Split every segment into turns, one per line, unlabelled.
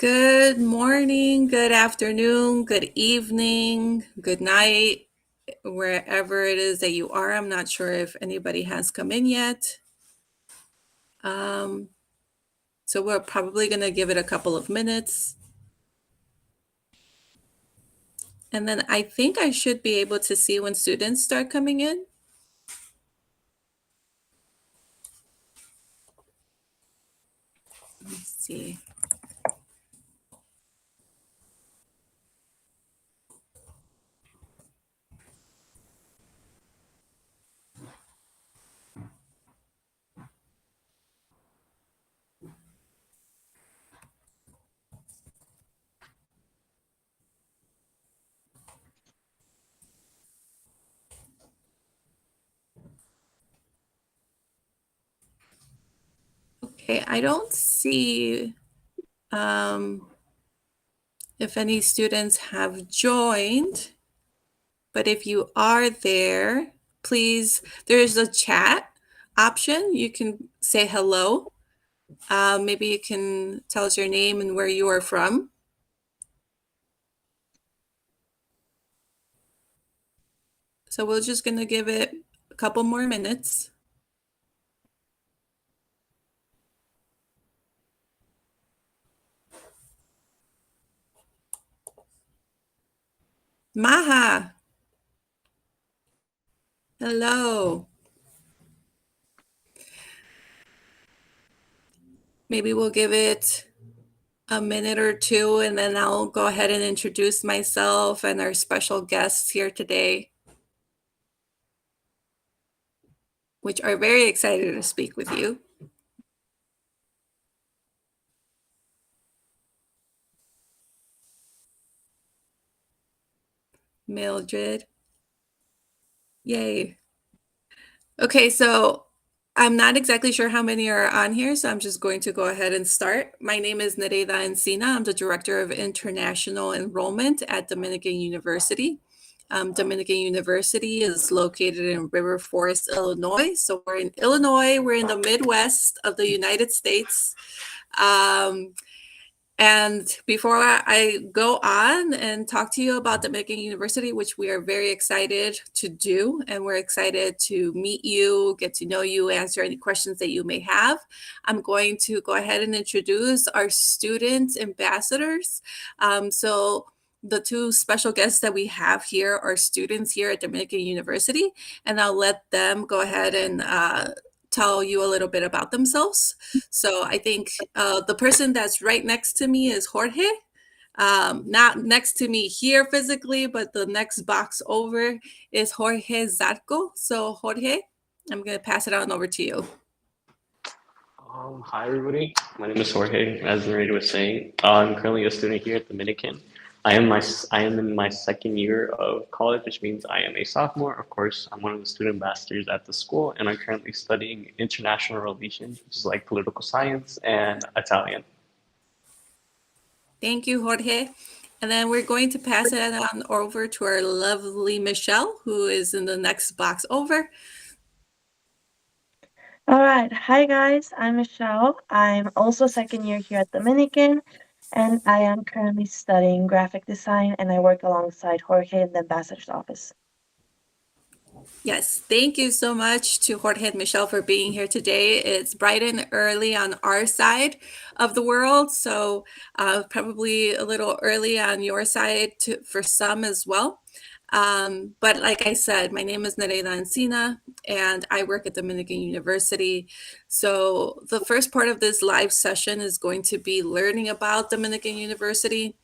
Good morning, good afternoon, good evening, good night, wherever it is that you are. I'm not sure if anybody has come in yet. Um, so we're probably going to give it a couple of minutes. And then I think I should be able to see when students start coming in. Let's see. Okay, I don't see if any students have joined. But if you are there, please, there's a chat option. You can say hello. Maybe you can tell us your name and where you are from. So we're just going to give it a couple more minutes. Maha, hello. Maybe we'll give it a minute or two and then I'll go ahead and introduce myself and our special guests here today, which are very excited to speak with you. Mildred. Yay. Okay, so I'm not exactly sure how many are on here, so I'm just going to go ahead and start. My name is Nereida Encina. I'm the Director of International Enrollment at Dominican University. Dominican University is located in River Forest, Illinois. So we're in Illinois, we're in the Midwest of the United States. And before I go on and talk to you about Dominican University, which we are very excited to do, and we're excited to meet you, get to know you, answer any questions that you may have, I'm going to go ahead and introduce our student ambassadors. So the two special guests that we have here are students here at Dominican University, and I'll let them go ahead and tell you a little bit about themselves. So I think the person that's right next to me is Jorge. Not next to me here physically, but the next box over is Jorge Zarco. So Jorge, I'm going to pass it on over to you.
Hi everybody. My name is Jorge. As Narita was saying, I'm currently a student here at Dominican. I am in my second year of college, which means I am a sophomore. Of course, I'm one of the student ambassadors at the school, and I'm currently studying international relations, which is like political science and Italian.
Thank you, Jorge. And then we're going to pass it on over to our lovely Michelle, who is in the next box over.
All right. Hi, guys. I'm Michelle. I'm also second year here at Dominican, and I am currently studying graphic design, and I work alongside Jorge in the ambassador's office.
Yes, thank you so much to Jorge and Michelle for being here today. It's bright and early on our side of the world, so probably a little early on your side for some as well. But like I said, my name is Nereida Encina, and I work at Dominican University. So the first part of this live session is going to be learning about Dominican University.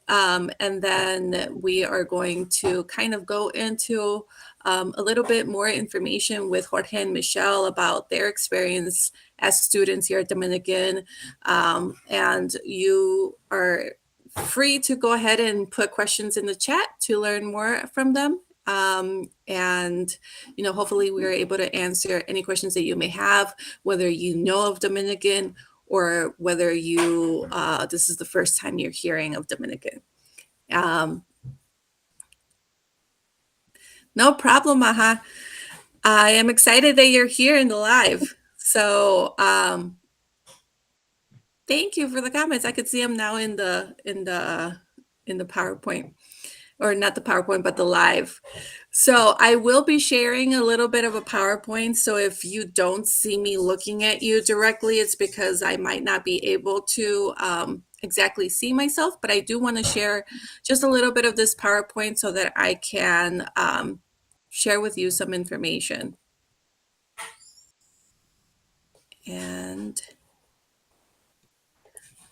And then we are going to kind of go into a little bit more information with Jorge and Michelle about their experience as students here at Dominican. And you are free to go ahead and put questions in the chat to learn more from them. And hopefully we are able to answer any questions that you may have, whether you know of Dominican or whether you this is the first time you're hearing of Dominican. No problem, Maha. I am excited that you're here in the live. So Thank you for the comments. I could see them now in the PowerPoint, or not the PowerPoint, but the live. So I will be sharing a little bit of a PowerPoint. So if you don't see me looking at you directly, it's because I might not be able to exactly see myself, but I do want to share just a little bit of this PowerPoint so that I can share with you some information. And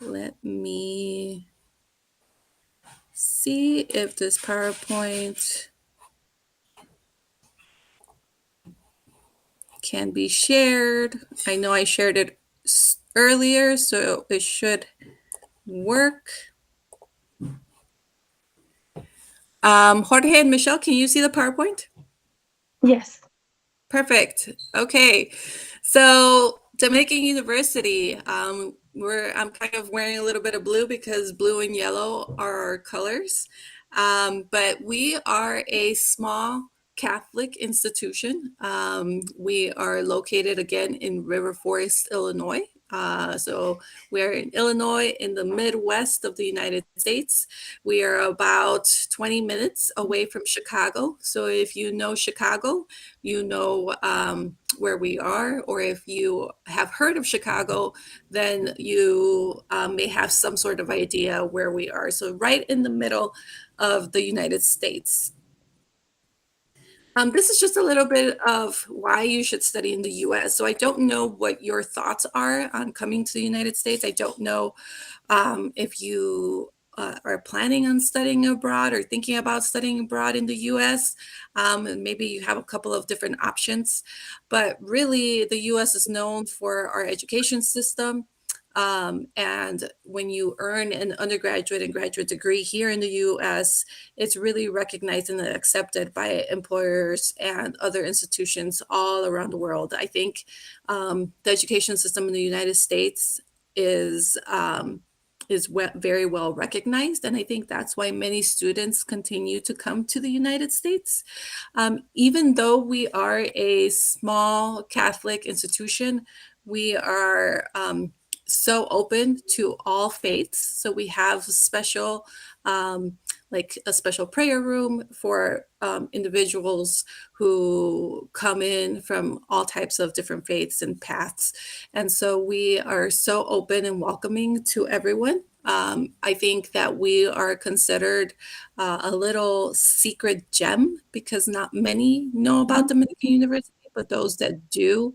let me see if this PowerPoint can be shared. I know I shared it earlier, so it should work. Jorge and Michelle, can you see the PowerPoint?
Yes.
Perfect. Okay. So Dominican University, I'm kind of wearing a little bit of blue because blue and yellow are our colors. But we are a small Catholic institution. We are located again in River Forest, Illinois. So we're in Illinois in the Midwest of the United States. We are about 20 minutes away from Chicago. So if you know Chicago, you know where we are, or if you have heard of Chicago, then you may have some sort of idea where we are. So right in the middle of the United States. This is just a little bit of why you should study in the US. So I don't know what your thoughts are on coming to the United States. I don't know if you are planning on studying abroad or thinking about studying abroad in the US. And maybe you have a couple of different options. But really, the US is known for our education system. And when you earn an undergraduate and graduate degree here in the US, it's really recognized and accepted by employers and other institutions all around the world. I think the education system in the United States is very well recognized, and I think that's why many students continue to come to the United States. Even though we are a small Catholic institution, we are so open to all faiths. So we have special, like a special prayer room for individuals who come in from all types of different faiths and paths. And so we are so open and welcoming to everyone. I think that we are considered a little secret gem because not many know about Dominican University, but those that do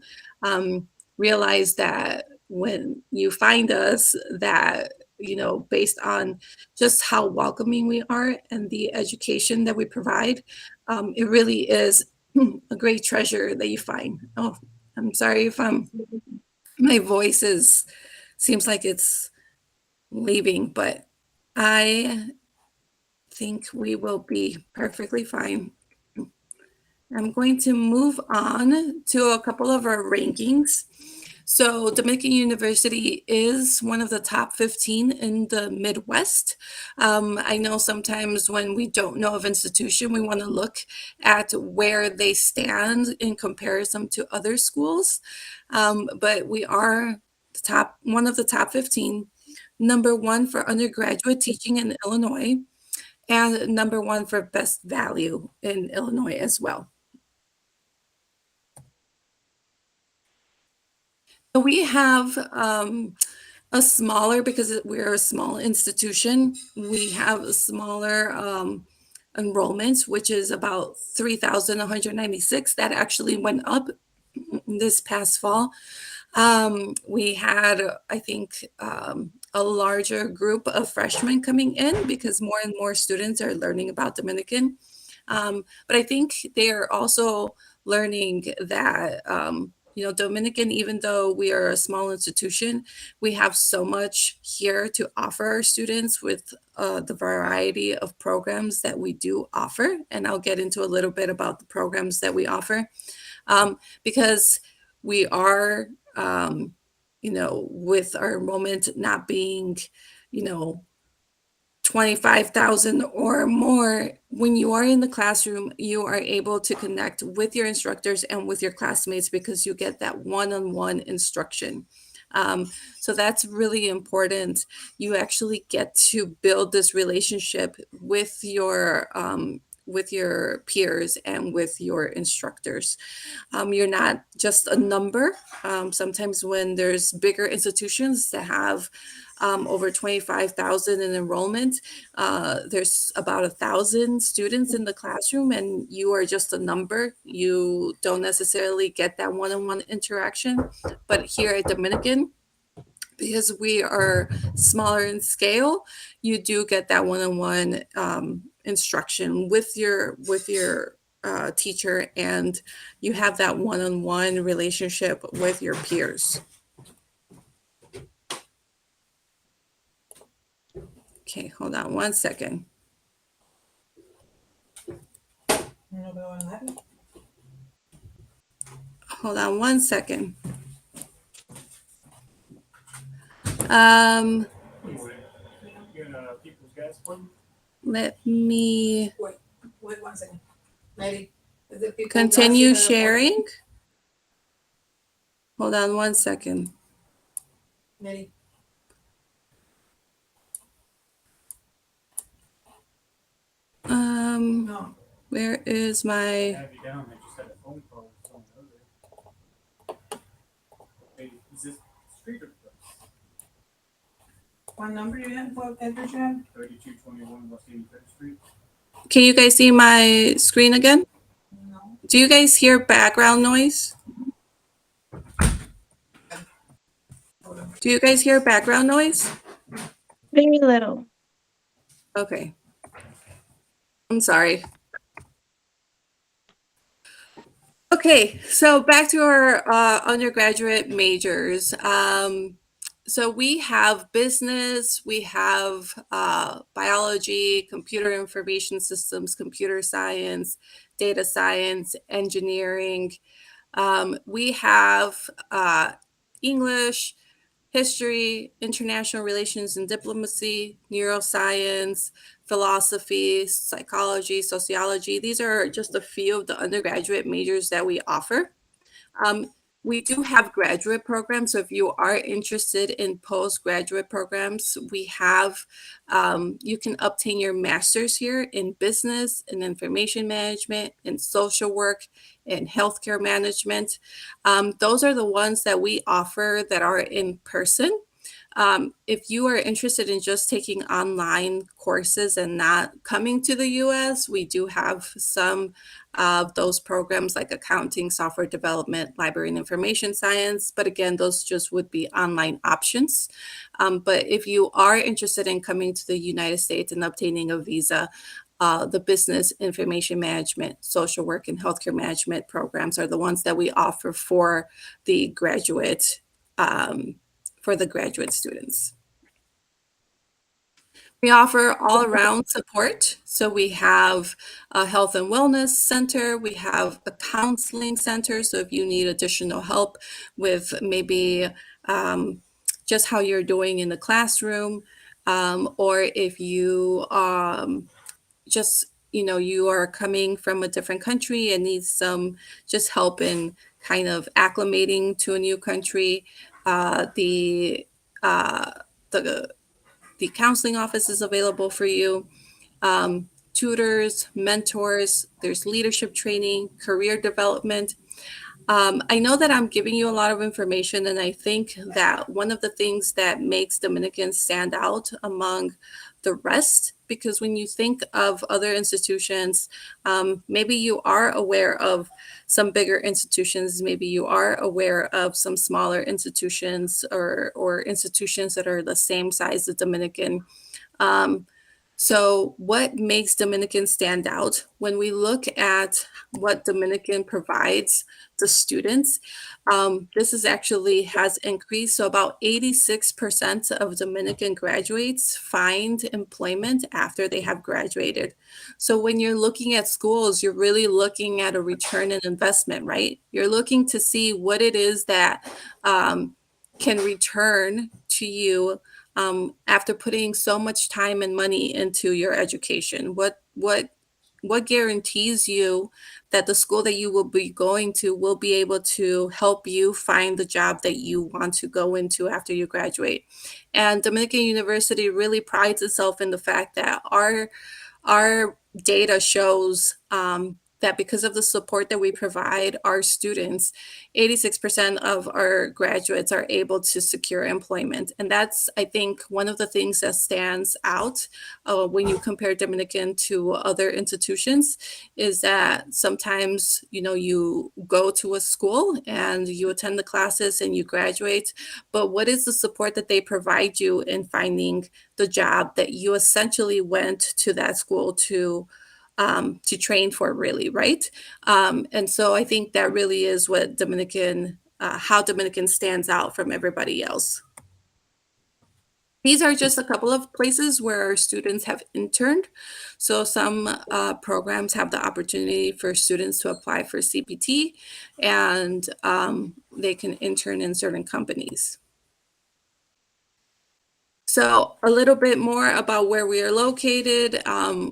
realize that when you find us, that based on just how welcoming we are and the education that we provide, it really is a great treasure that you find. Oh, I'm sorry if my voice seems like it's leaving, but I think we will be perfectly fine. I'm going to move on to a couple of our rankings. So Dominican University is one of the top 15 in the Midwest. I know sometimes when we don't know of institution, we want to look at where they stand in comparison to other schools. But we are one of the top 15, number one for undergraduate teaching in Illinois, and number one for best value in Illinois as well. We have a smaller, because we're a small institution, we have a smaller enrollment, which is about 3,196. That actually went up this past fall. We had, I think, a larger group of freshmen coming in because more and more students are learning about Dominican. But I think they are also learning that Dominican, even though we are a small institution, we have so much here to offer our students with the variety of programs that we do offer. And I'll get into a little bit about the programs that we offer, because we are, with our enrollment not being, 25,000 or more, when you are in the classroom, you are able to connect with your instructors and with your classmates because you get that one-on-one instruction. So that's really important. You actually get to build this relationship with your peers and with your instructors. You're not just a number. Sometimes when there's bigger institutions that have over 25,000 in enrollment, there's about 1,000 students in the classroom, and you are just a number. You don't necessarily get that one-on-one interaction. But here at Dominican, because we are smaller in scale, you do get that one-on-one instruction with your teacher, and you have that one-on-one relationship with your peers. Okay, hold on one second. Hold on one second. Let me
Wait 1 second. Mary,
continue sharing. Hold on one second.
Mary. No.
Where is my?
Have you down? I just had a phone call with someone earlier. Hey, is this street or place?
What number you have? What address you have?
3221 West 83rd Street.
Can you guys see my screen again?
No.
Do you guys hear background noise? Do you guys hear background noise?
Very little.
Okay. I'm sorry. Okay, so back to our undergraduate majors. So we have business, we have biology, computer information systems, computer science, data science, engineering. We have English, history, international relations and diplomacy, neuroscience, philosophy, psychology, sociology. These are just a few of the undergraduate majors that we offer. We do have graduate programs. So if you are interested in postgraduate programs, we have, you can obtain your master's here in business and information management and social work and healthcare management. Those are the ones that we offer that are in person. If you are interested in just taking online courses and not coming to the US, we do have some of those programs like accounting, software development, library and information science. But again, those just would be online options. But if you are interested in coming to the United States and obtaining a visa, the business information management, social work, and healthcare management programs are the ones that we offer for the graduate students. We offer all around support. So we have a health and wellness center. We have a counseling center. So if you need additional help with maybe just how you're doing in the classroom, or if you just, you are coming from a different country and need some just help in kind of acclimating to a new country, the counseling office is available for you. Tutors, mentors, there's leadership training, career development. I know that I'm giving you a lot of information, and I think that one of the things that makes Dominicans stand out among the rest, because when you think of other institutions, maybe you are aware of some bigger institutions, maybe you are aware of some smaller institutions or institutions that are the same size as Dominican. So what makes Dominican stand out? When we look at what Dominican provides the students, this is actually has increased. So about 86% of Dominican graduates find employment after they have graduated. So when you're looking at schools, you're really looking at a return on investment, right? You're looking to see what it is that can return to you after putting so much time and money into your education. What what guarantees you that the school that you will be going to will be able to help you find the job that you want to go into after you graduate? And Dominican University really prides itself in the fact that our data shows that because of the support that we provide our students, 86% of our graduates are able to secure employment. And that's, I think, one of the things that stands out when you compare Dominican to other institutions, is that sometimes, you go to a school and you attend the classes and you graduate, but what is the support that they provide you in finding the job that you essentially went to that school to train for, really, right? And so I think that really is what how Dominican stands out from everybody else. These are just a couple of places where our students have interned. So some programs have the opportunity for students to apply for CPT, and they can intern in certain companies. So a little bit more about where we are located.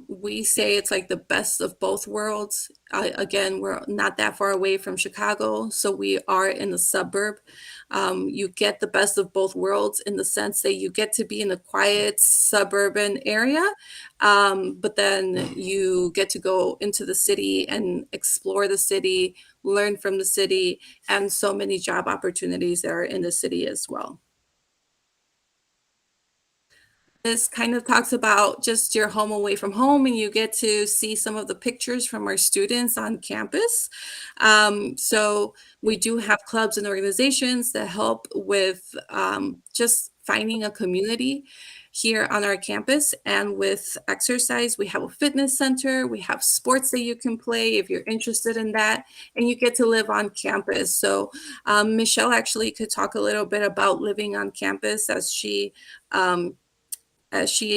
We say it's like the best of both worlds. Again, we're not that far away from Chicago, so we are in the suburb. You get the best of both worlds in the sense that you get to be in a quiet suburban area, but then you get to go into the city and explore the city, learn from the city, and so many job opportunities that are in the city as well. This kind of talks about just your home away from home, and you get to see some of the pictures from our students on campus. So we do have clubs and organizations that help with just finding a community here on our campus. And with exercise, we have a fitness center, we have sports that you can play if you're interested in that, and you get to live on campus. So Michelle actually could talk a little bit about living on campus, as she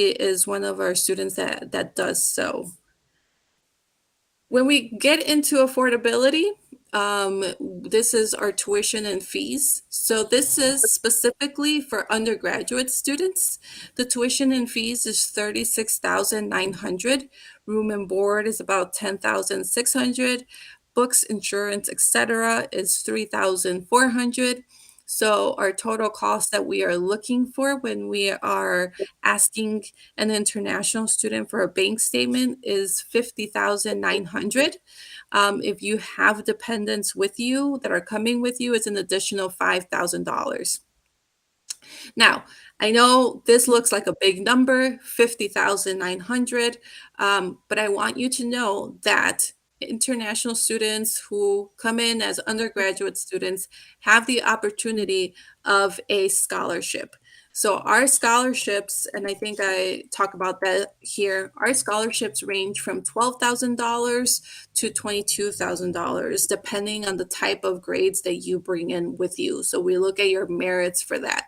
is one of our students that does so. When we get into affordability, this is our tuition and fees. So this is specifically for undergraduate students. The tuition and fees is $36,900. Room and board is about $10,600. Books, insurance, etc. is $3,400. So our total cost that we are looking for when we are asking an international student for a bank statement is $50,900. If you have dependents with you that are coming with you, it's an additional $5,000. Now, I know this looks like a big number, 50,900, but I want you to know that international students who come in as undergraduate students have the opportunity of a scholarship. So our scholarships, and I think I talk about that here, our scholarships range from $12,000 to $22,000, depending on the type of grades that you bring in with you. So we look at your merits for that.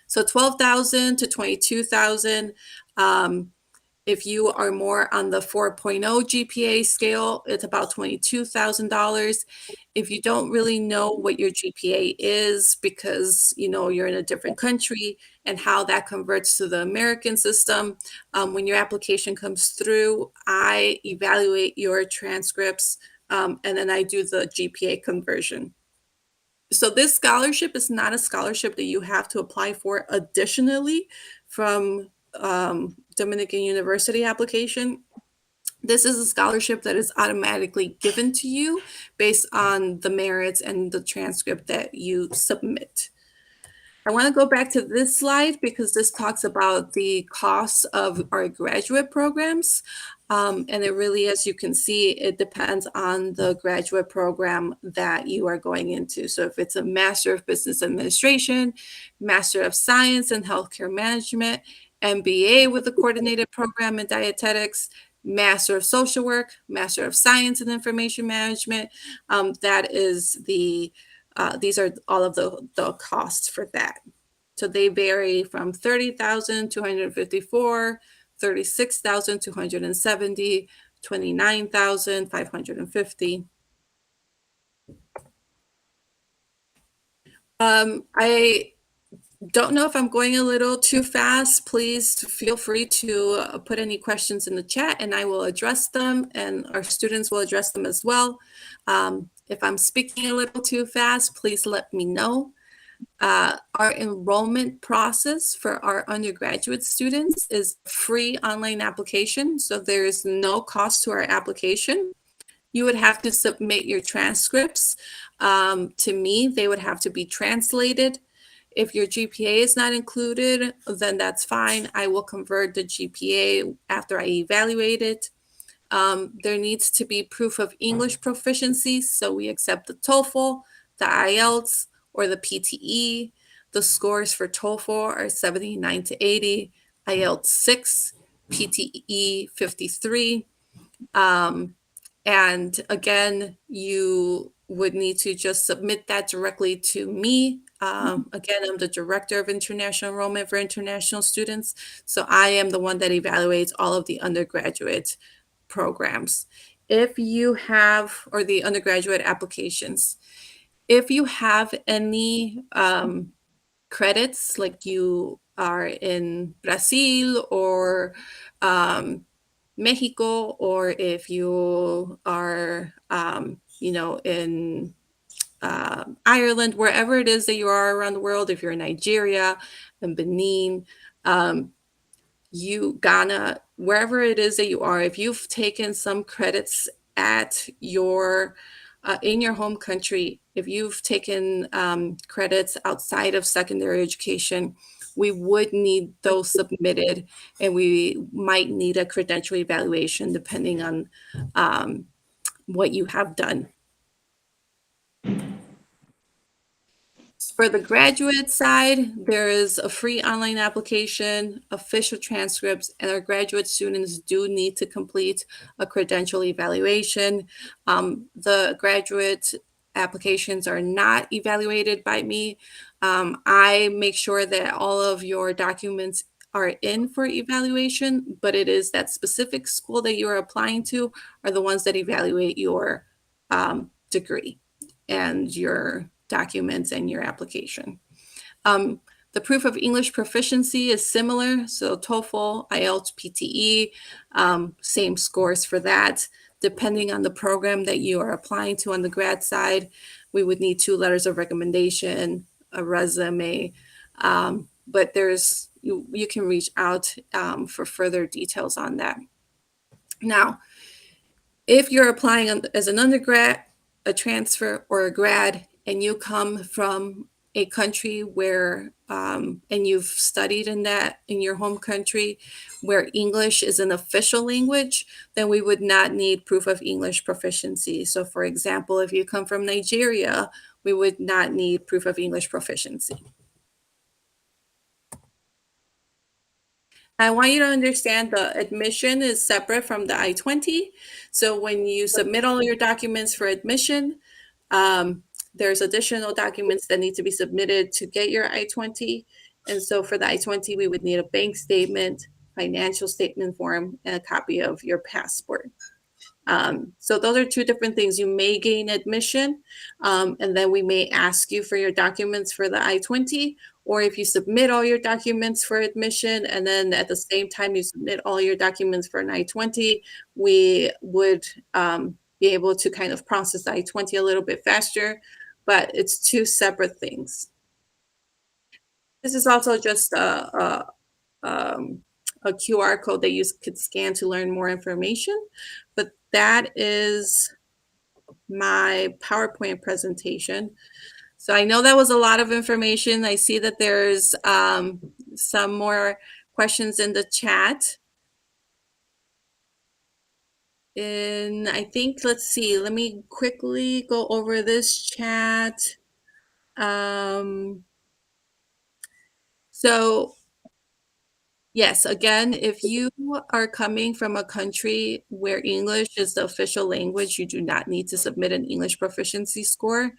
So 12,000 to 22,000. If you are more on the 4.0 GPA scale, it's about $22,000. If you don't really know what your GPA is because you're in a different country and how that converts to the American system, when your application comes through, I evaluate your transcripts, and then I do the GPA conversion. So this scholarship is not a scholarship that you have to apply for additionally from Dominican University application. This is a scholarship that is automatically given to you based on the merits and the transcript that you submit. I want to go back to this slide because this talks about the costs of our graduate programs. And it really, as you can see, it depends on the graduate program that you are going into. So if it's a Master of Business Administration, Master of Science in Healthcare Management, MBA with a coordinated program in dietetics, Master of Social Work, Master of Science in Information Management, that is these are all of the costs for that. So they vary from 30,254, 36,270, 29,550. I don't know if I'm going a little too fast. Please feel free to put any questions in the chat and I will address them, and our students will address them as well. If I'm speaking a little too fast, please let me know. Our enrollment process for our undergraduate students is free online application, so there is no cost to our application. You would have to submit your transcripts to me. They would have to be translated. If your GPA is not included, then that's fine. I will convert the GPA after I evaluate it. There needs to be proof of English proficiency. So we accept the TOEFL, the IELTS, or the PTE. The scores for TOEFL are 79 to 80, IELTS 6, PTE 53. And again, you would need to just submit that directly to me. Again, I'm the Director of International Enrollment for international students. So I am the one that evaluates all of the undergraduate programs. If you have, or the undergraduate applications, if you have any credits, like you are in Brazil or Mexico, or if you are, in Ireland, wherever it is that you are around the world, if you're in Nigeria and Benin, Ghana, wherever it is that you are, if you've taken some credits at your in your home country, if you've taken credits outside of secondary education, we would need those submitted, and we might need a credential evaluation depending on what you have done. For the graduate side, there is a free online application, official transcripts, and our graduate students do need to complete a credential evaluation. The graduate applications are not evaluated by me. I make sure that all of your documents are in for evaluation, but it is that specific school that you are applying to are the ones that evaluate your degree and your documents and your application. The proof of English proficiency is similar. So TOEFL, IELTS, PTE, same scores for that. Depending on the program that you are applying to on the grad side, we would need 2 letters of recommendation, a resume, but you can reach out for further details on that. Now, if you're applying as an undergrad, a transfer, or a grad, and you come from a country where, and you've studied in your home country where English is an official language, then we would not need proof of English proficiency. So for example, if you come from Nigeria, we would not need proof of English proficiency. I want you to understand the admission is separate from the I-20. So when you submit all your documents for admission, there's additional documents that need to be submitted to get your I-20. And so for the I-20, we would need a bank statement, financial statement form, and a copy of your passport. So those are 2 different things. You may gain admission, and then we may ask you for your documents for the I-20, or if you submit all your documents for admission, and then at the same time you submit all your documents for an I-20, we would be able to kind of process the I-20 a little bit faster, but it's 2 separate things. This is also just a QR code that you could scan to learn more information, but that is my PowerPoint presentation. So I know that was a lot of information. I see that there's some more questions in the chat. And I think, let's see, let me quickly go over this chat. So yes, again, if you are coming from a country where English is the official language, you do not need to submit an English proficiency score.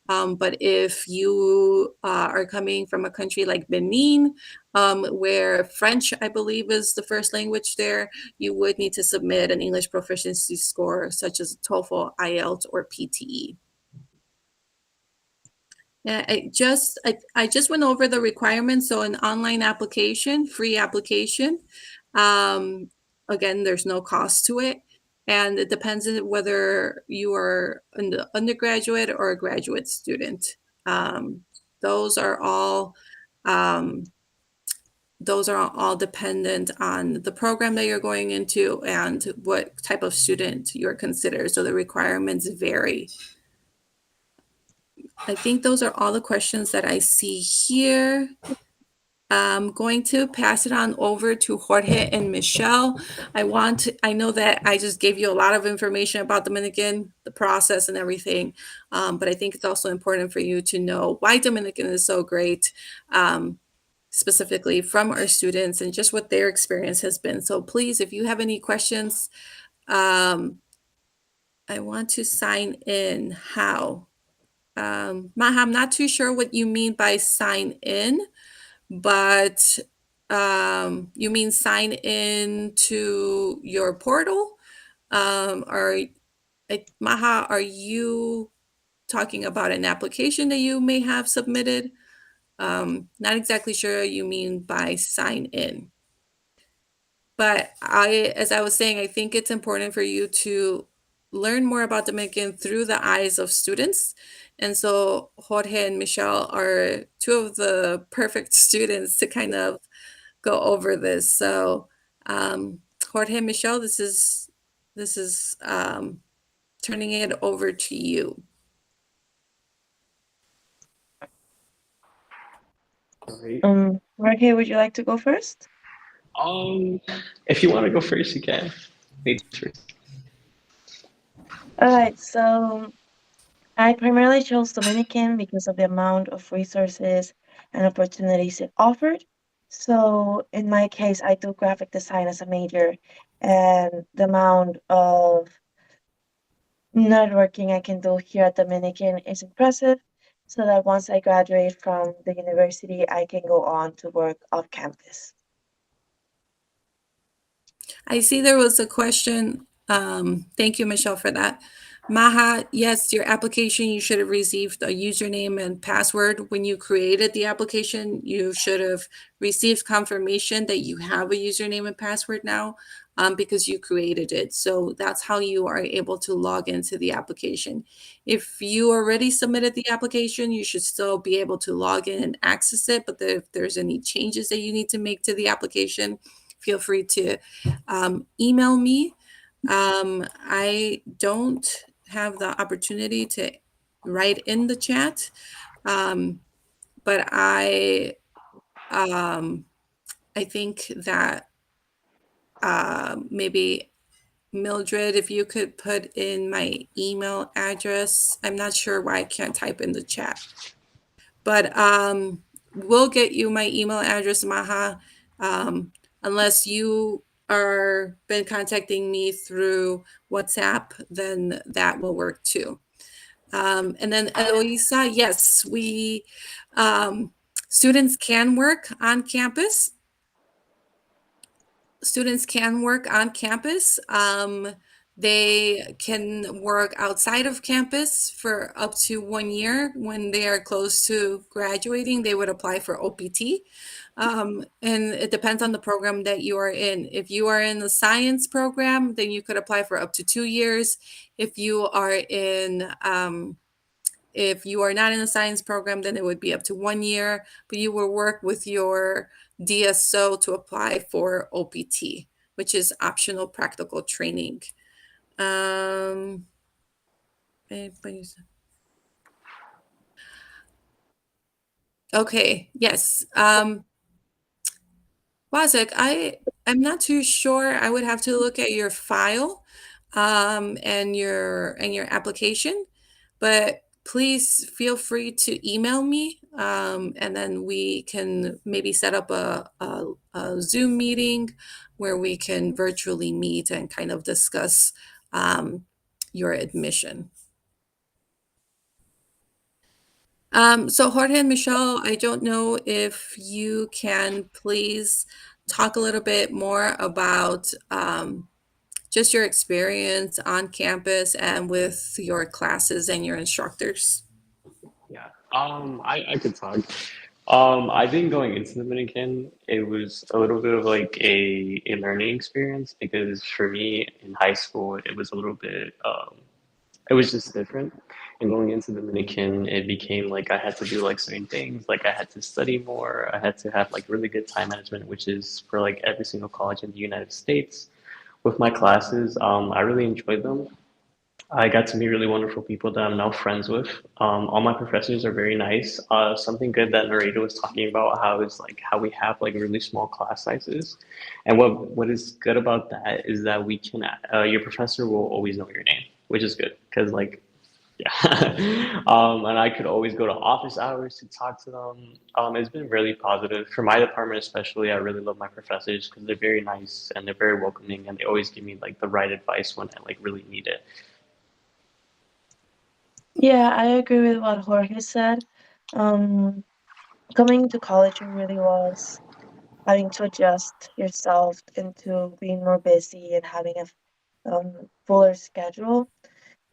But if you are coming from a country like Benin, where French, I believe, is the first language there, you would need to submit an English proficiency score such as TOEFL, IELTS, or PTE. Yeah, I just went over the requirements. So an online application, free application. Um, Again, there's no cost to it. And it depends on whether you are an undergraduate or a graduate student. Um, those are all um, those are all dependent on the program that you're going into and what type of student you're considered. So the requirements vary. I think those are all the questions that I see here. I'm going to pass it on over to Jorge and Michelle. I know that I just gave you a lot of information about Dominican, the process and everything, but I think it's also important for you to know why Dominican is so great, specifically from our students and just what their experience has been. So please, if you have any questions, I want to sign in. How? Maha, I'm not too sure what you mean by sign in, but you mean sign in to your portal? Maha, are you talking about an application that you may have submitted? Not exactly sure what you mean by sign in. But as I was saying, I think it's important for you to learn more about Dominican through the eyes of students. And so Jorge and Michelle are two of the perfect students to kind of go over this. So Jorge and Michelle, this is turning it over to you.
All right.
Jorge, would you like to go first?
If you want to go first, you can. Ladies first.
All right, so I primarily chose Dominican because of the amount of resources and opportunities it offered. So in my case, I do graphic design as a major, and the amount of networking I can do here at Dominican is impressive. So that once I graduate from the university, I can go on to work off campus.
I see there was a question. Thank you, Michelle, for that. Maha, yes, your application, you should have received a username and password. When you created the application, you should have received confirmation that you have a username and password now because you created it. So that's how you are able to log into the application. If you already submitted the application, you should still be able to log in and access it. But if there's any changes that you need to make to the application, feel free to email me. I don't have the opportunity to write in the chat, but I think that maybe Mildred, if you could put in my email address. I'm not sure why I can't type in the chat, but we'll get you my email address, Maha, unless you are been contacting me through WhatsApp, then that will work too. And then Eloisa, yes, we students can work on campus. Students can work on campus. They can work outside of campus for up to 1 year. When they are close to graduating, they would apply for OPT. And it depends on the program that you are in. If you are in the science program, then you could apply for up to 2 years. If you are if you are not in a science program, then it would be up to 1 year, but you will work with your DSO to apply for OPT, which is optional practical training. Okay, yes. Wazek, I'm not too sure. I would have to look at your file and your application, but please feel free to email me, and then we can maybe set up a Zoom meeting where we can virtually meet and kind of discuss your admission. So Jorge and Michelle, I don't know if you can please talk a little bit more about just your experience on campus and with your classes and your instructors.
Yeah. I could talk. I think going into Dominican, it was a little bit of like a learning experience because for me in high school, it was a little bit, it was just different. And going into Dominican, it became like I had to do like certain things, like I had to study more, I had to have like really good time management, which is for like every single college in the United States. With my classes, I really enjoyed them. I got to meet really wonderful people that I'm now friends with. All my professors are very nice. Something good that Narita was talking about how is like how we have like really small class sizes, and what is good about that is that we can your professor will always know your name, which is good because like yeah, and I could always go to office hours to talk to them. It's been really positive for my department, especially. I really love my professors because they're very nice and they're very welcoming, and they always give me like the right advice when I like really need it.
Yeah, I agree with what Jorge said. Um, Coming to college really was having to adjust yourself into being more busy and having a fuller schedule.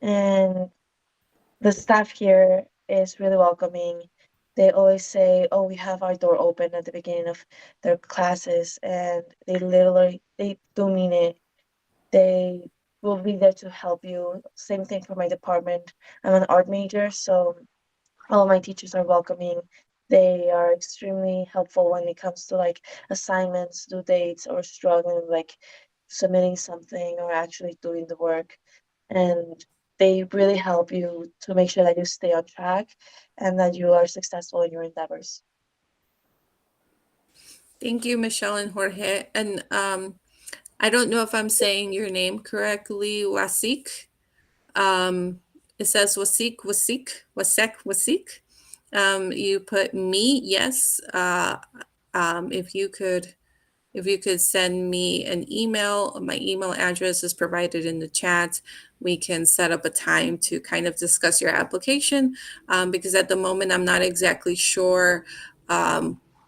And the staff here is really welcoming. They always say, "Oh, we have our door open at the beginning of their classes," and they do mean it. They will be there to help you. Same thing for my department. I'm an art major, so all my teachers are welcoming. They are extremely helpful when it comes to like assignments, due dates, or struggling like submitting something or actually doing the work. And they really help you to make sure that you stay on track and that you are successful in your endeavors.
Thank you, Michelle and Jorge. And I don't know if I'm saying your name correctly, Wasik. It says Wasik, Wasik, Wasek, Wasik. You put me, yes. If you could send me an email, my email address is provided in the chat. We can set up a time to kind of discuss your application because at the moment I'm not exactly sure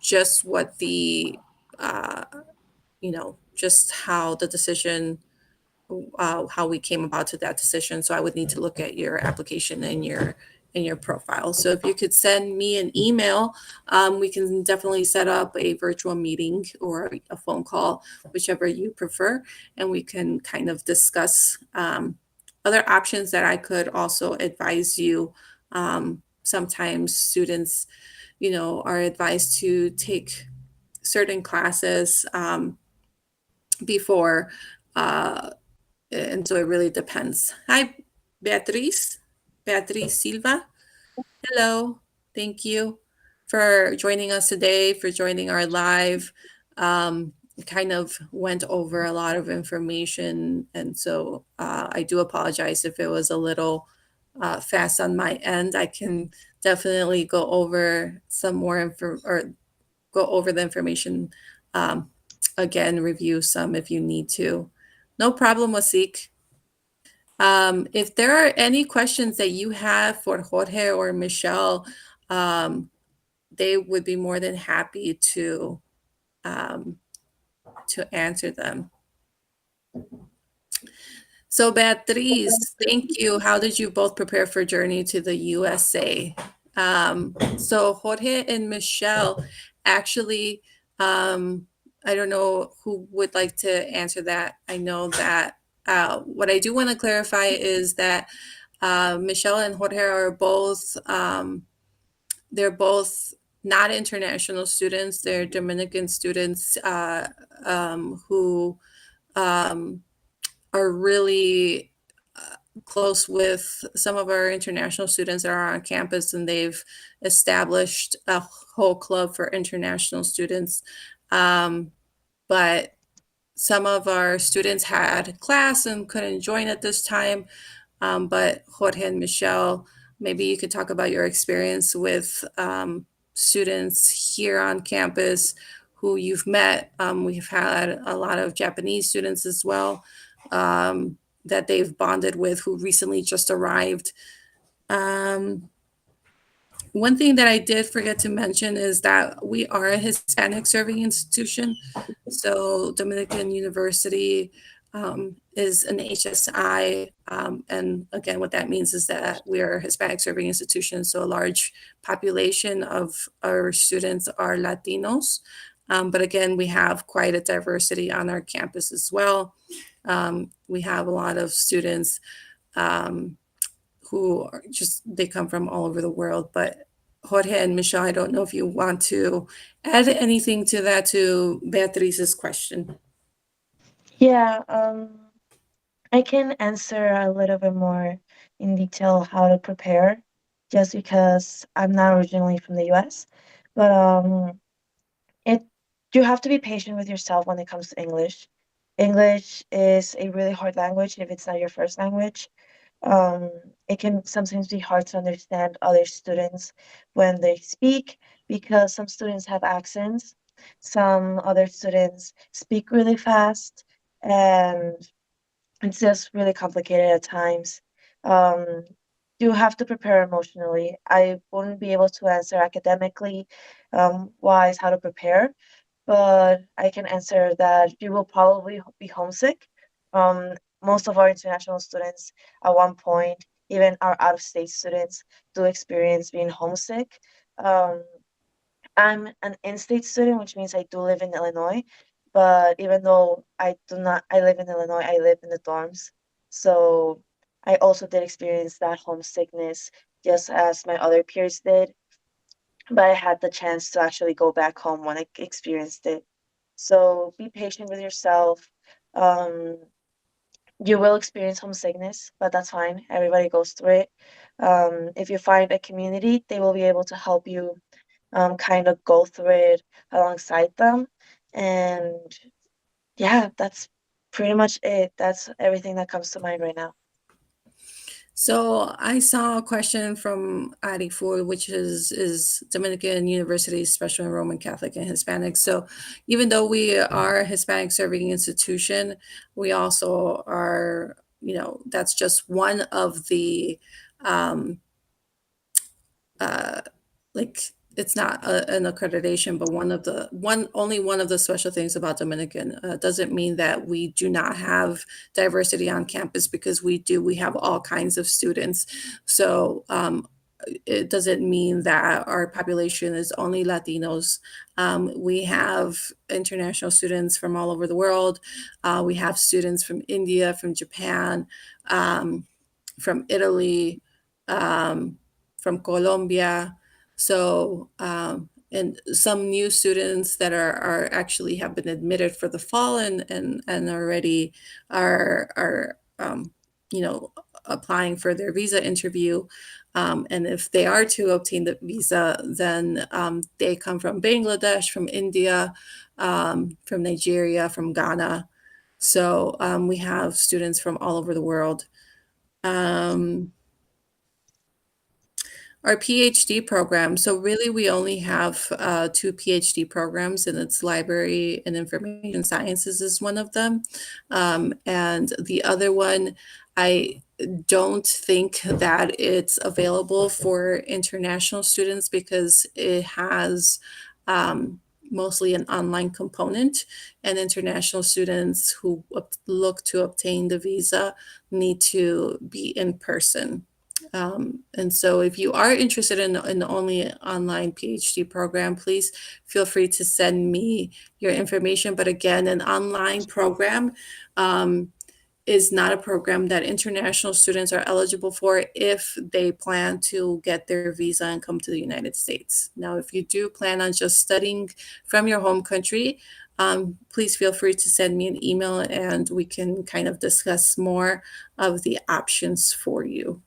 just what the, uh, just how the decision how we came about to that decision. So I would need to look at your application and your profile. So if you could send me an email, we can definitely set up a virtual meeting or a phone call, whichever you prefer, and we can kind of discuss other options that I could also advise you. Sometimes students, are advised to take certain classes before. And so it really depends. Hi, Beatriz. Beatriz Silva. Hello. Thank you for joining us today, for joining our live. Kind of went over a lot of information. And so I do apologize if it was a little fast on my end. I can definitely go over some more info or go over the information again, review some if you need to. No problem, Wasik. If there are any questions that you have for Jorge or Michelle, um, they would be more than happy um, to answer them. So, Beatriz, thank you. How did you both prepare for Journey to the USA? So, Jorge and Michelle, actually, I don't know who would like to answer that. I know that what I do want to clarify is that Michelle and Jorge are both they're both not international students. They're Dominican students who um, are really close with some of our international students that are on campus, and they've established a whole club for international students. But some of our students had class and couldn't join at this time. But Jorge and Michelle, maybe you could talk about your experience with students here on campus who you've met. We've had a lot of Japanese students as well that they've bonded with who recently just arrived. Um, One thing that I did forget to mention is that we are a Hispanic serving institution. So Dominican University is an HSI. And again, what that means is that we are a Hispanic serving institution, so a large population of our students are Latinos. But again, we have quite a diversity on our campus as well. We have a lot of students who are they come from all over the world. But Jorge and Michelle, I don't know if you want to add anything to that, to Beatrice's question.
Yeah, I can answer a little bit more in detail how to prepare, just because I'm not originally from the US. But it you have to be patient with yourself when it comes to English. English is a really hard language if it's not your first language. Um, it can sometimes be hard to understand other students when they speak because some students have accents, some other students speak really fast, and it's just really complicated at times. Um, you have to prepare emotionally. I wouldn't be able to answer academically wise how to prepare, but I can answer that you will probably be homesick. Um, Most of our international students at one point, even our out of state students, do experience being homesick. Um, I'm an in-state student, which means I do live in Illinois. But even though I live in Illinois, I live in the dorms. So I also did experience that homesickness just as my other peers did. But I had the chance to actually go back home when I experienced it. So be patient with yourself. Um, you will experience homesickness, but that's fine. Everybody goes through it. If you find a community, they will be able to help you kind of go through it alongside them. And yeah, that's pretty much it. That's everything that comes to mind right now.
So I saw a question from Arifur, which is Dominican University Special Enrollment Catholic and Hispanic. So even though we are a Hispanic serving institution, we also are, that's just one of the uh, like it's not an accreditation, but only one of the special things about Dominican. Doesn't mean that we do not have diversity on campus, because we do. We have all kinds of students. So it doesn't mean that our population is only Latinos. We have international students from all over the world. We have students from India, from Japan, from Italy, from Colombia. So, and some new students that are actually have been admitted for the fall and already are applying for their visa interview. And if they are to obtain the visa, then they come from Bangladesh, from India, from Nigeria, from Ghana. So we have students from all over the world. Our PhD program. So really, we only have two PhD programs, and it's library and information sciences is one of them. And the other one, I don't think that it's available for international students because it has mostly an online component, and international students who look to obtain the visa need to be in person. And so if you are interested in the only online PhD program, please feel free to send me your information. But again, an online program is not a program that international students are eligible for if they plan to get their visa and come to the United States. Now, if you do plan on just studying from your home country, please feel free to send me an email and we can kind of discuss more of the options for you.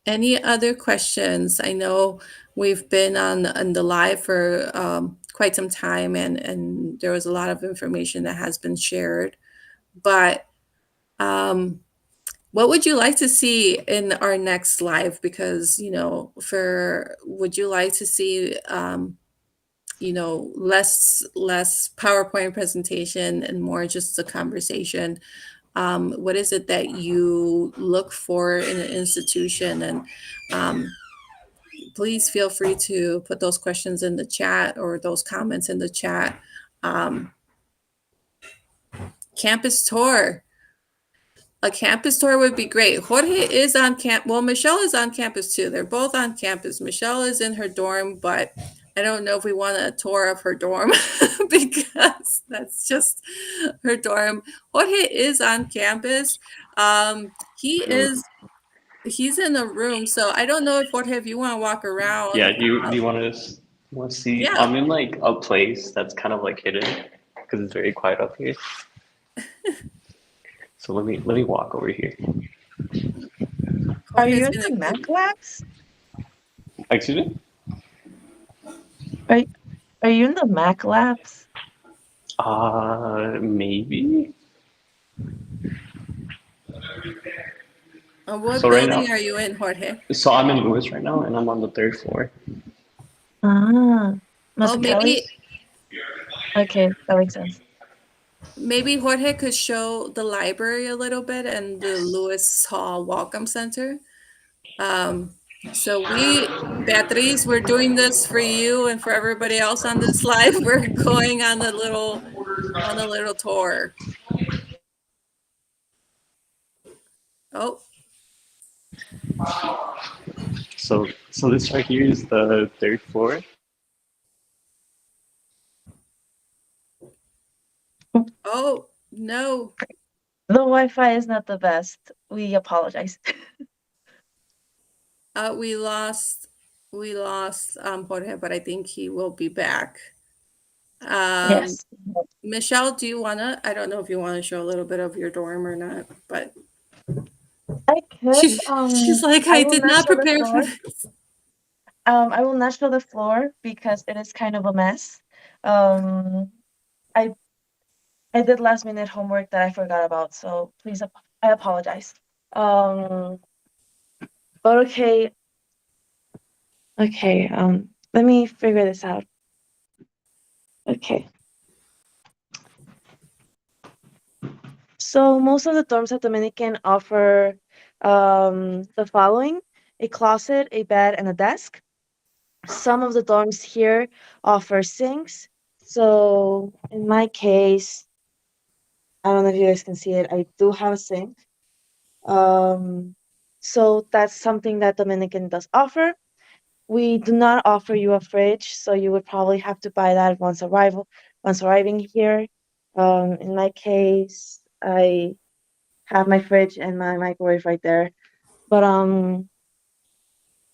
Any other questions? I know we've been on the live for quite some time, and there was a lot of information that has been shared. But what would you like to see in our next live? Because would you like to see less PowerPoint presentation and more just a conversation? What is it that you look for in an institution? And please feel free to put those questions in the chat or those comments in the chat. Campus tour. A campus tour would be great. Jorge is on camp. Well, Michelle is on campus too. They're both on campus. Michelle is in her dorm, but I don't know if we want a tour of her dorm because that's just her dorm. Jorge is on campus. He's in the room, so I don't know if Jorge, if you want to walk around.
Yeah, do you want to see?
Yeah.
I'm in like a place that's kind of like hidden because it's very quiet up here. So let me walk over here.
Are you
Jorge's
in
gonna
the Mac
keep-
labs?
Excuse me?
Are you in the Mac labs?
Maybe.
What
So right now,
building are you in, Jorge?
so I'm in Lewis right now, and I'm on the third floor.
Ah,
Oh,
Mazzucchelli? Okay, that makes sense.
maybe Jorge could show the library a little bit and the Lewis Hall Welcome Center. So Beatriz, we're doing this for you and for everybody else on this live. We're going on the little tour. Oh,
So this right here is the third floor.
oh no.
The Wi-Fi is not the best. We apologize.
We lost Jorge, but I think he will be back.
Yes.
Michelle, do you wanna? I don't know if you want to show a little bit of your dorm or not, but
I could.
she's like,
I
I
will
did
not
not
show the
prepare for
floor.
this.
I will not show the floor because it is kind of a mess. Um, I did last minute homework that I forgot about, so please, I apologize. But okay. Okay, let me figure this out. Okay. So most of the dorms at Dominican offer the following: a closet, a bed, and a desk. Some of the dorms here offer sinks. So in my case, I don't know if you guys can see it, I do have a sink. So that's something that Dominican does offer. We do not offer you a fridge, so you would probably have to buy that once arriving here. In my case, I have my fridge and my microwave right there. But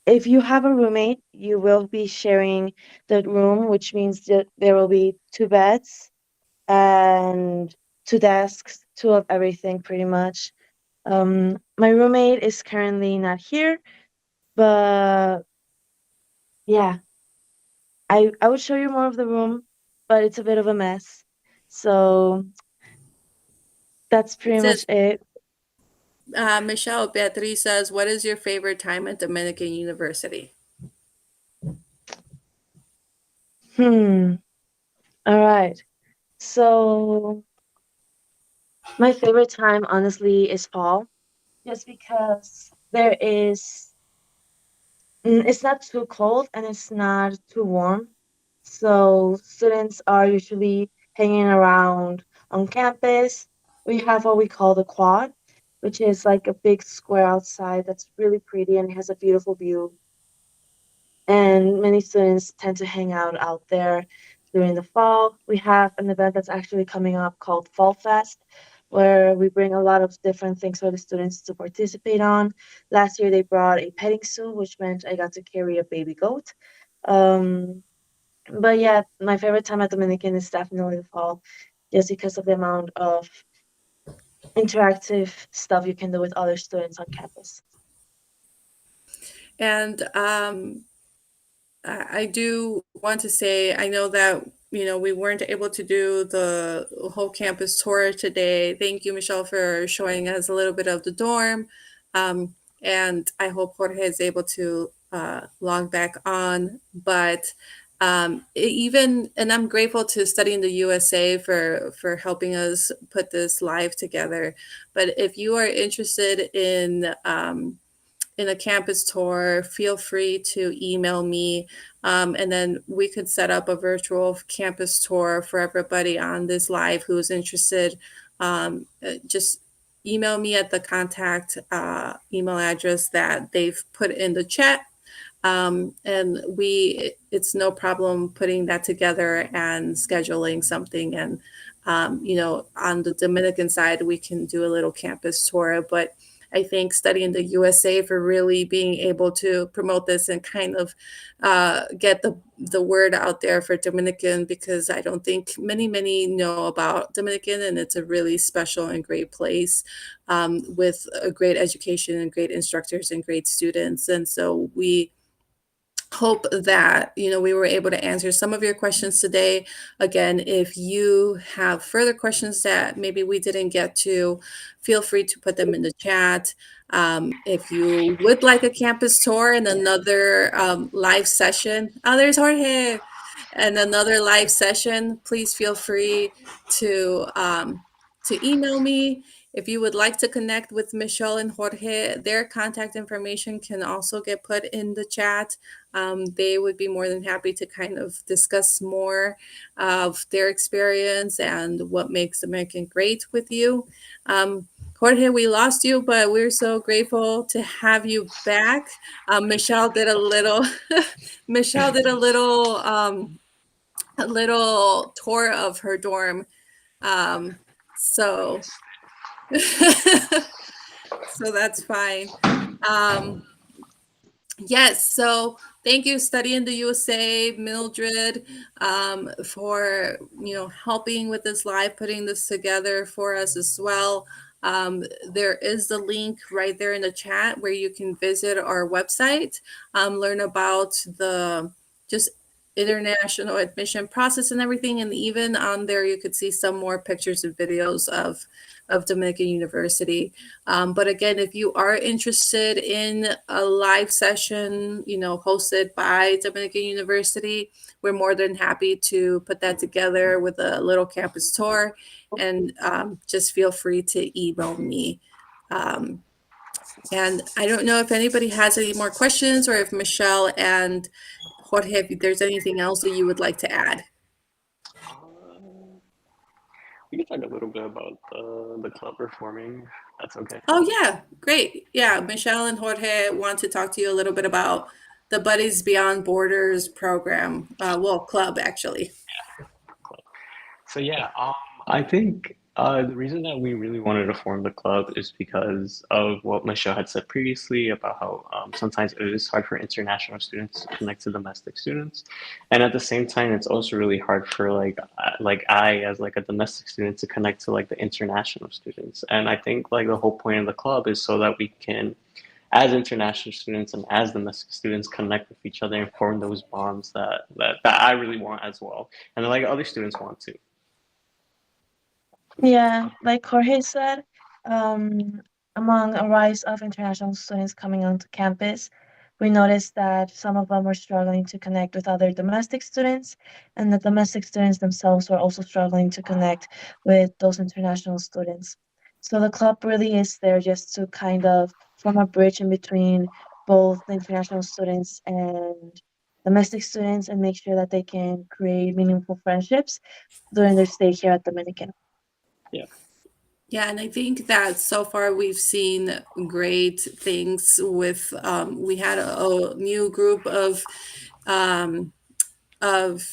if you have a roommate, you will be sharing the room, which means that there will be two beds and two desks, two of everything pretty much. My roommate is currently not here, but yeah, I would show you more of the room, but it's a bit of a mess. So that's pretty
It
much
says,
it.
Michelle, Beatriz says, what is your favorite time at Dominican University?
All right. So my favorite time, honestly, is fall, just because it's not too cold and it's not too warm. So students are usually hanging around on campus. We have what we call the quad, which is like a big square outside that's really pretty and has a beautiful view. And many students tend to hang out there during the fall. We have an event that's actually coming up called Fall Fest, where we bring a lot of different things for the students to participate on. Last year they brought a petting zoo, which meant I got to carry a baby goat. But yeah, my favorite time at Dominican is definitely the fall, just because of the amount of interactive stuff you can do with other students on campus.
And I do want to say, I know that, we weren't able to do the whole campus tour today. Thank you, Michelle, for showing us a little bit of the dorm. And I hope Jorge is able to log back on. But and I'm grateful to Study in the USA for helping us put this live together. But if you are interested in a campus tour, feel free to email me. And then we could set up a virtual campus tour for everybody on this live who's interested just email me at the contact email address that they've put in the chat. And it's no problem putting that together and scheduling something. And, on the Dominican side, we can do a little campus tour. But I think Study in the USA for really being able to promote this and kind of get the word out there for Dominican, because I don't think many know about Dominican, and it's a really special and great place with a great education and great instructors and great students. And so we hope that we were able to answer some of your questions today. Again, if you have further questions that maybe we didn't get to, feel free to put them in the chat. If you would like a campus tour and another live session, oh, there's Jorge, and another live session, please feel free to email me. If you would like to connect with Michelle and Jorge, their contact information can also get put in the chat. They would be more than happy to kind of discuss more of their experience and what makes American great with you. Jorge, we lost you, but we're so grateful to have you back. Michelle did a little, Michelle did a little tour of her dorm. So so that's fine. Yes, so thank you, Study in the USA, Mildred, for helping with this live, putting this together for us as well. There is the link right there in the chat where you can visit our website, learn about the just international admission process and everything. And even on there, you could see some more pictures and videos of Dominican University. But again, if you are interested in a live session, hosted by Dominican University, we're more than happy to put that together with a little campus tour. And just feel free to email me. And I don't know if anybody has any more questions, or if Michelle and Jorge, if there's anything else that you would like to add.
We can talk a little bit about the club reforming. That's okay.
Oh, yeah, great. Yeah, Michelle and Jorge want to talk to you a little bit about the Buddies Beyond Borders program, club, actually.
Club. So yeah, I think the reason that we really wanted to form the club is because of what Michelle had said previously about how sometimes it is hard for international students to connect to domestic students, and at the same time, it's also really hard for I as like a domestic student to connect to like the international students. And I think like the whole point of the club is so that we can, as international students and as domestic students, connect with each other and form those bonds that I really want as well, and like other students want to.
Yeah, like Jorge said, among a rise of international students coming onto campus, we noticed that some of them were struggling to connect with other domestic students, and the domestic students themselves were also struggling to connect with those international students. So the club really is there just to kind of form a bridge in between both the international students and domestic students, and make sure that they can create meaningful friendships during their stay here at Dominican.
Yeah.
Yeah, and I think that so far we've seen great things with, we had a new group of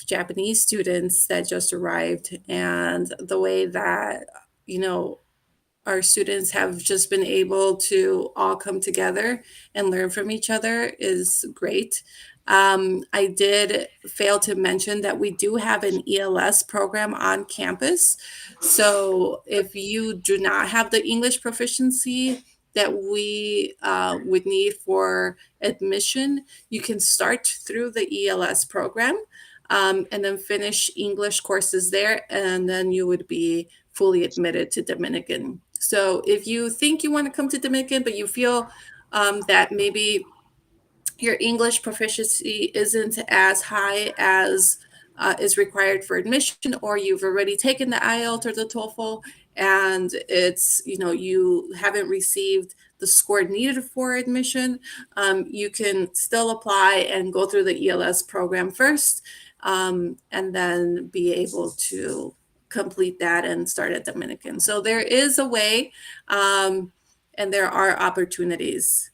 Japanese students that just arrived, and the way that, our students have just been able to all come together and learn from each other is great. I did fail to mention that we do have an ELS program on campus. So if you do not have the English proficiency that we would need for admission, you can start through the ELS program and then finish English courses there, and then you would be fully admitted to Dominican. So if you think you want to come to Dominican, but you feel that maybe your English proficiency isn't as high as is required for admission, or you've already taken the IELTS or the TOEFL, and it's, you haven't received the score needed for admission, you can still apply and go through the ELS program first, and then be able to complete that and start at Dominican. So there is a way, and there are opportunities.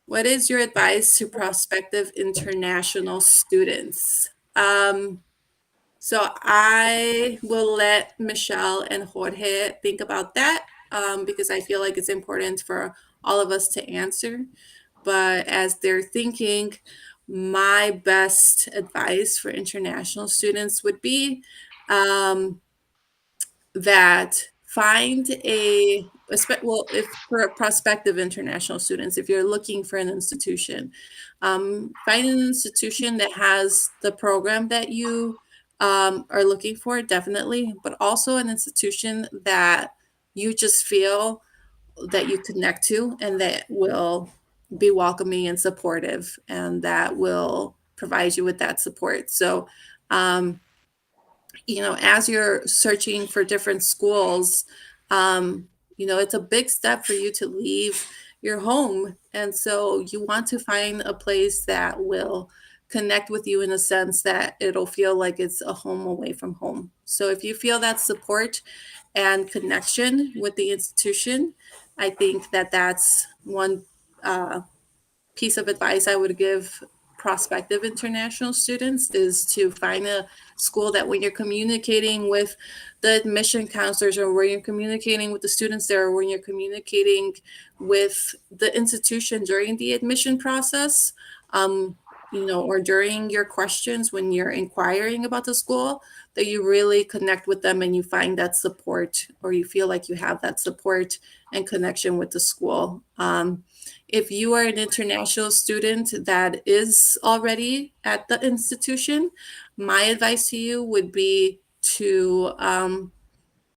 What is your advice to prospective international students? So I will let Michelle and Jorge think about that, because I feel like it's important for all of us to answer. But as they're thinking, my best advice for international students would be, that find well, if for prospective international students, if you're looking for an institution, find an institution that has the program that you are looking for, definitely, but also an institution that you just feel that you connect to and that will be welcoming and supportive and that will provide you with that support. So, as you're searching for different schools, it's a big step for you to leave your home. And so you want to find a place that will connect with you in a sense that it'll feel like it's a home away from home. So if you feel that support and connection with the institution, I think that that's one piece of advice I would give prospective international students is to find a school that when you're communicating with the admission counselors or when you're communicating with the students there or when you're communicating with the institution during the admission process, or during your questions when you're inquiring about the school, that you really connect with them and you find that support or you feel like you have that support and connection with the school. If you are an international student that is already at the institution, my advice to you would be to